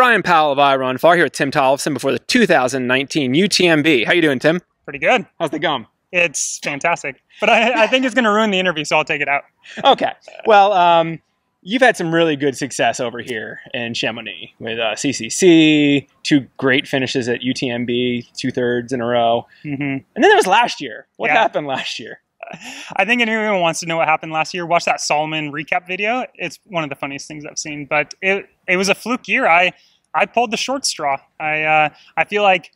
Brian Powell of iRun Far here with Tim Tollefson before the 2019 UTMB. How you doing, Tim? Pretty good. How's it going? It's fantastic. But I think it's going to ruin the interview, so I'll take it out. Okay. Well, you've had some really good success over here in Chamonix with CCC, 2 great finishes at UTMB, 2/3 in a row. And then there was last year. What happened last year? I think anyone wants to know what happened last year, watch that Solomon recap video. It's one of the funniest things I've seen. But it was a fluke year. I pulled the short straw. I feel like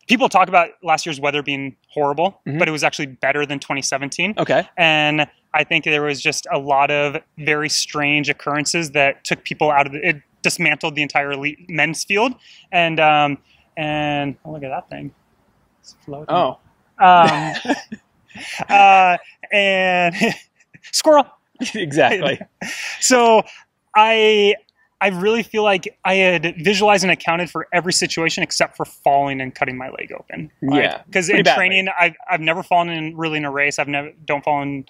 people talk about last year's weather being horrible, but it was actually better than 2017. Okay. And I think there was just a lot of very strange occurrences that took people out of it, dismantled the entire elite men's field. And oh, look at that thing. It's floating. Oh. And squirrel. Exactly. So I really feel like I had visualized and accounted for every situation except for falling and cutting my leg open. Yeah. Because in training, I've never fallen in a race. Don't fall in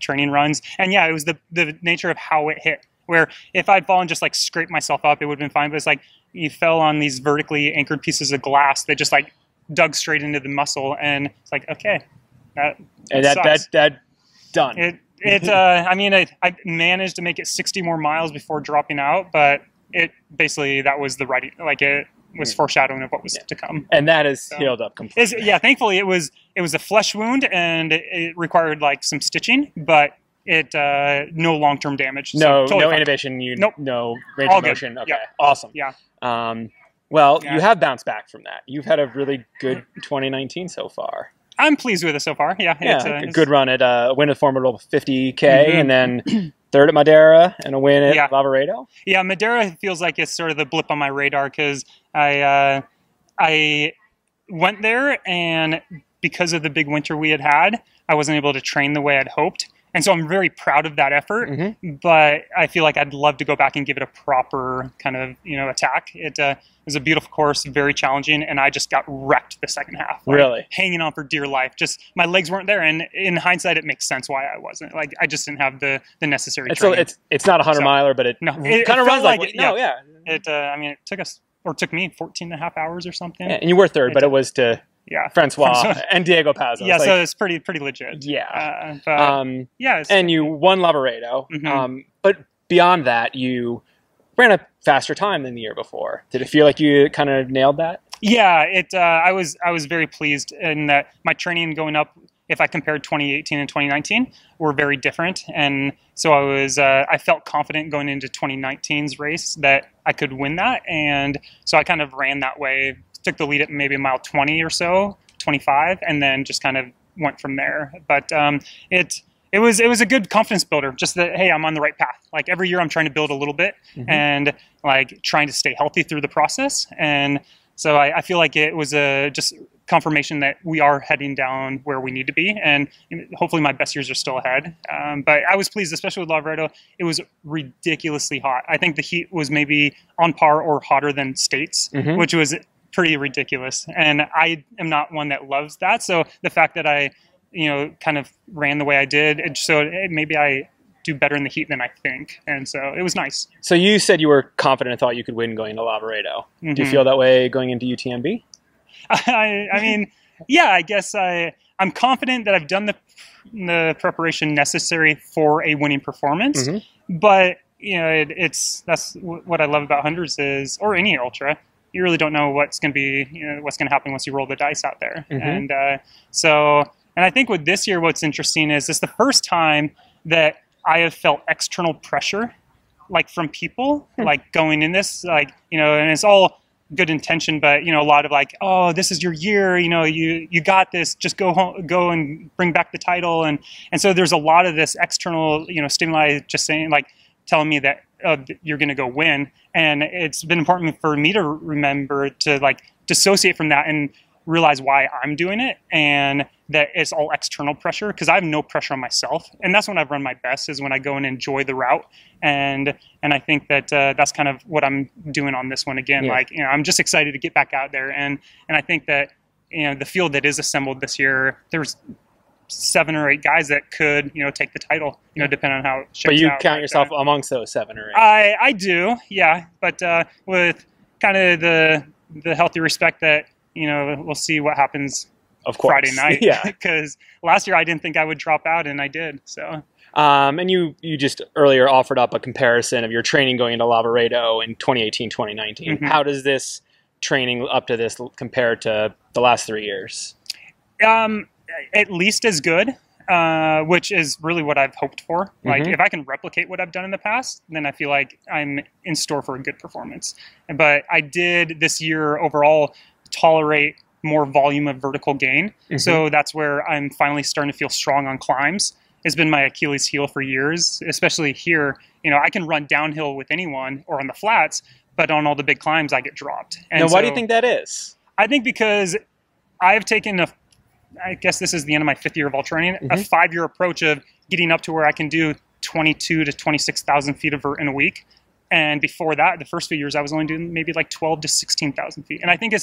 training runs. And yeah, it was the nature of how it hit. Where if I'd fallen just like scraped myself up, it would have been fine. But it's like you fell on these vertically anchored pieces of glass that just like dug straight into the muscle, and it's like, okay, that done. I mean, I managed to make it 60 more miles before dropping out, but that was the writing, like it was foreshadowing of what was to come. And that is healed up completely. Thankfully it was a flesh wound, and it required like some stitching, but no long-term damage. No, so totally no inhibition. No range All of motion. good. Okay, Yeah. awesome. Yeah. You have bounced back from that. You've had a really good 2019 so far. I'm pleased with it so far. Yeah. A good run at a win at Formidable 50K, and then 3rd at Madeira, and a win at Lavaredo. Yeah, Madeira feels like it's sort of the blip on my radar because I went there, and because of the big winter we had, I wasn't able to train the way I'd hoped. And so I'm very proud of that effort, but I feel like I'd love to go back and give it a proper kind of, attack. It was a beautiful course, very challenging, and I just got wrecked the second half. Like, really? Hanging on for dear life. Just my legs weren't there, and in hindsight, it makes sense why I wasn't. Like, I just didn't have the necessary training. So it's not a 100-miler, but it kind of runs like it. It took me 14 and a half hours or something. Yeah, and you were 3rd, but it was to... Yeah, Francois and Diego Paz. Yeah, so it's pretty legit. Yeah, and you won Lavaredo. But beyond that, you ran a faster time than the year before. Did it feel like you kind of nailed that? Yeah, I was very pleased in that my training going up, if I compared 2018 and 2019, were very different, and so I felt confident going into 2019's race that I could win that, and so I kind of ran that way. Took the lead at maybe mile 20 or so, 25, and then just kind of went from there. But it was a good confidence builder, just that, hey, I'm on the right path. Like every year I'm trying to build a little bit and like trying to stay healthy through the process. And so I feel like it was just confirmation that we are heading down where we need to be. And hopefully my best years are still ahead. But I was pleased, especially with Lavaredo. It was ridiculously hot. I think the heat was maybe on par or hotter than States, which was pretty ridiculous, and I am not one that loves that. So the fact that I, kind of ran the way I did, maybe I do better in the heat than I think, and so it was nice. So you said you were confident and thought you could win going into Lavaredo. Do you feel that way going into UTMB? I mean, yeah, I guess I'm confident that I've done the preparation necessary for a winning performance, but that's what I love about hundreds or any ultra. You really don't know what's going to be, what's going to happen once you roll the dice out there. And I think with this year, what's interesting is this the first time that I have felt external pressure, like from people, like going in this, and it's all good intention, but a lot of like, oh, this is your year, you got this, just go home, go and bring back the title, and so there's a lot of this external, stimuli, just saying like, telling me that you're going to go win. And it's been important for me to remember to like dissociate from that and realize why I'm doing it, and that it's all external pressure, because I have no pressure on myself. And that's when I've run my best, is when I go and enjoy the route. And I think that that's kind of what I'm doing on this one again. Like, I'm just excited to get back out there. And I think that, the field that is assembled this year, there's 7 or 8 guys that could, take the title, depending on how it shakes out. But you count yourself amongst those 7 or 8. I do, yeah. But with kind of the healthy respect that, we'll see what happens Friday night. Yeah. Because last year I didn't think I would drop out, and I did. So. And you just earlier offered up a comparison of your training going into Lavaredo in 2018, 2019. How does this training up to this compare to the last 3 years? At least as good, which is really what I've hoped for. Like, if I can replicate what I've done in the past, then I feel like I'm in store for a good performance. But I did this year overall tolerate more volume of vertical gain. So that's where I'm finally starting to feel strong on climbs. It's been my Achilles heel for years, especially here. I can run downhill with anyone or on the flats, but on all the big climbs, I get dropped. And now, why do you think that is? I think because I've taken I guess this is the end of my 5th year of ultra running, a 5-year approach of getting up to where I can do 22 to 26,000 feet of vert in a week. And before that, the first few years, I was only doing maybe like 12 to 16,000 feet. And I think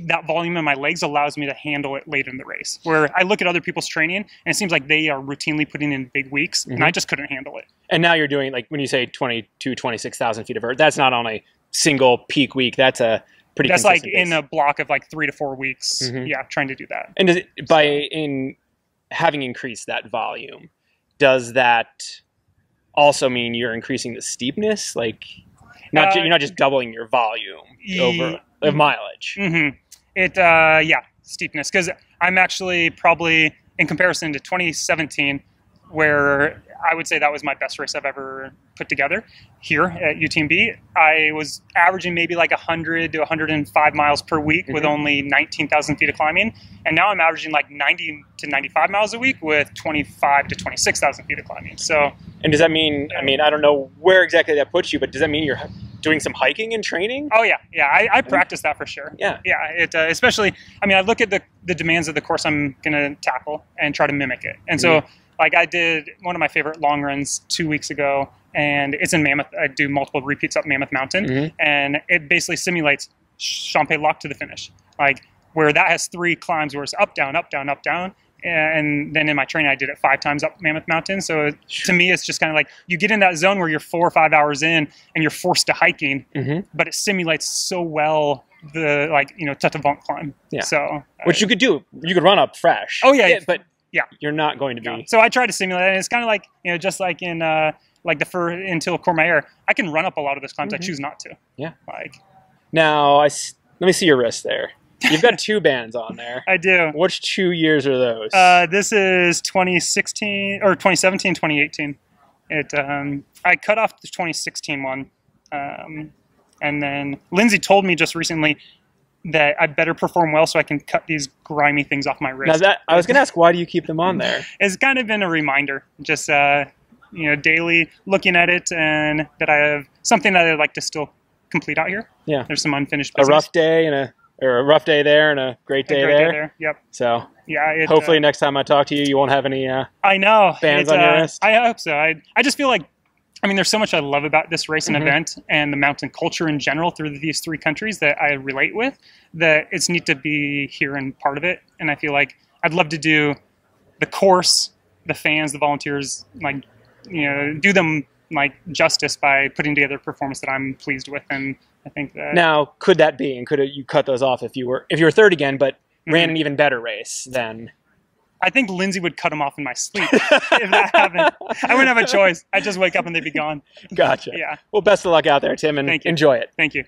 that volume in my legs allows me to handle it late in the race, where I look at other people's training and it seems like they are routinely putting in big weeks, and I just couldn't handle it. And now you're doing, like, when you say 22, 26,000 feet of vert, that's not on a single peak week. That's a pretty That's like base. in a block of like 3 to 4 weeks. Yeah, trying to do that. And in having increased that volume, does that also mean you're increasing the steepness? Like, you're not just doubling your volume of mileage. Steepness. Because I'm actually probably, in comparison to 2017, where I would say that was my best race I've ever put together here at UTMB, I was averaging maybe like 100 to 105 miles per week with only 19,000 feet of climbing. And now I'm averaging like 90 to 95 miles a week with 25 to 26,000 feet of climbing. So, and does that mean, I don't know where exactly that puts you, but does that mean you're doing some hiking and training? Oh, yeah. I practice that for sure. Yeah. It especially, I look at the demands of the course I'm going to tackle and try to mimic it. And so, like, I did one of my favorite long runs 2 weeks ago, and it's in Mammoth. I do multiple repeats up Mammoth Mountain, and it basically simulates Champé Lock to the finish, like where that has 3 climbs where it's up, down, up, down, up, down. And then in my training, I did it 5 times up Mammoth Mountain. So to me, it's just kind of like you get in that zone where you're 4 or 5 hours in and you're forced to hiking, but it simulates so well the Tête au Vent climb. Yeah. So which you could do. You could run up fresh. Oh yeah, but you're not going to be. So I try to simulate it. And it's kind of like, just like in until Courmayeur, I can run up a lot of those climbs. I choose not to. Yeah. Now let me see your wrist there. You've got 2 bands on there. I do. Which 2 years are those? This is 2016 or 2017, 2018. I cut off the 2016 one, and then Lindsay told me just recently that I better perform well so I can cut these grimy things off my wrist. Now I was going to ask, why do you keep them on there? It's kind of been a reminder, just daily looking at it, and that I have something that I'd like to still complete out here. Yeah, there's some unfinished business. A rough day there and a great day there. Yep. So hopefully next time I talk to you, you won't have any bands on your wrist. I hope so. I just feel like, there's so much I love about this race and event and the mountain culture in general through these 3 countries that I relate with, that it's neat to be here and part of it. And I feel like I'd love to do the course, the fans, the volunteers, do them justice by putting together a performance that I'm pleased with. And I think that now, could that be, and could you cut those off if you were third again, but ran an even better race then? I think Lindsay would cut them off in my sleep if that happened. I wouldn't have a choice. I'd just wake up and they'd be gone. Gotcha. Yeah. Well, best of luck out there, Tim, and enjoy it. Thank you.